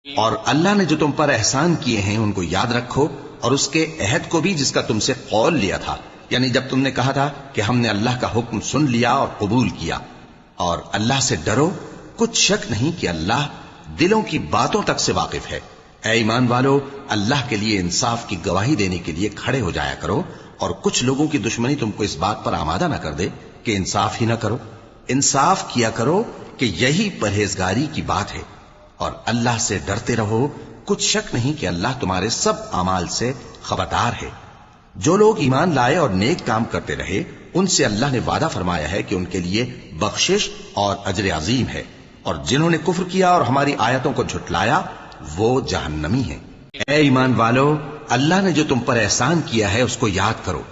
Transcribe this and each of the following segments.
اور اللہ نے جو تم پر احسان کیے ہیں ان کو یاد رکھو، اور اس کے عہد کو بھی جس کا تم سے قول لیا تھا، یعنی جب تم نے کہا تھا کہ ہم نے اللہ کا حکم سن لیا اور قبول کیا۔ اور اللہ سے ڈرو، کچھ شک نہیں کہ اللہ دلوں کی باتوں تک سے واقف ہے۔ اے ایمان والو، اللہ کے لیے انصاف کی گواہی دینے کے لیے کھڑے ہو جایا کرو، اور کچھ لوگوں کی دشمنی تم کو اس بات پر آمادہ نہ کر دے کہ انصاف ہی نہ کرو۔ انصاف کیا کرو کہ یہی پرہیزگاری کی بات ہے، اور اللہ سے ڈرتے رہو، کچھ شک نہیں کہ اللہ تمہارے سب اعمال سے خبردار ہے۔ جو لوگ ایمان لائے اور نیک کام کرتے رہے، ان سے اللہ نے وعدہ فرمایا ہے کہ ان کے لیے بخشش اور اجر عظیم ہے، اور جنہوں نے کفر کیا اور ہماری آیتوں کو جھٹلایا وہ جہنمی ہیں۔ اے ایمان والو، اللہ نے جو تم پر احسان کیا ہے اس کو یاد کرو۔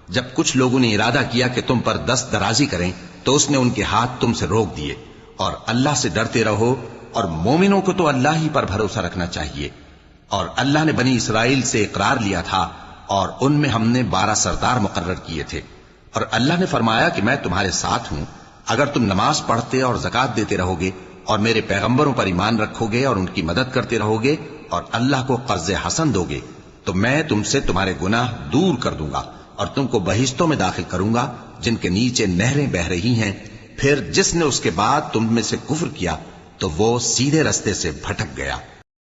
جب کچھ لوگوں نے ارادہ کیا کہ تم پر دست درازی کریں تو اس نے ان کے ہاتھ تم سے روک دیے، اور اللہ سے ڈرتے رہو، اور مومنوں کو تو اللہ ہی پر بھروسہ رکھنا چاہیے۔ اور اللہ نے بنی اسرائیل سے اقرار لیا تھا، اور ان میں ہم نے 12 سردار مقرر کیے تھے، اور اللہ نے فرمایا کہ میں تمہارے ساتھ ہوں، اگر تم نماز پڑھتے اور زکات دیتے رہو گے، اور میرے پیغمبروں پر ایمان رکھو گے اور ان کی مدد کرتے رہو گے، اور اللہ کو قرض حسن دو گے، تو میں تم سے تمہارے گناہ دور کر دوں گا، اور تم کو بہشتوں میں داخل کروں گا جن کے نیچے نہریں بہ رہی ہیں۔ پھر جس نے اس کے بعد تم میں سے کفر کیا تو وہ سیدھے رستے سے بھٹک گیا۔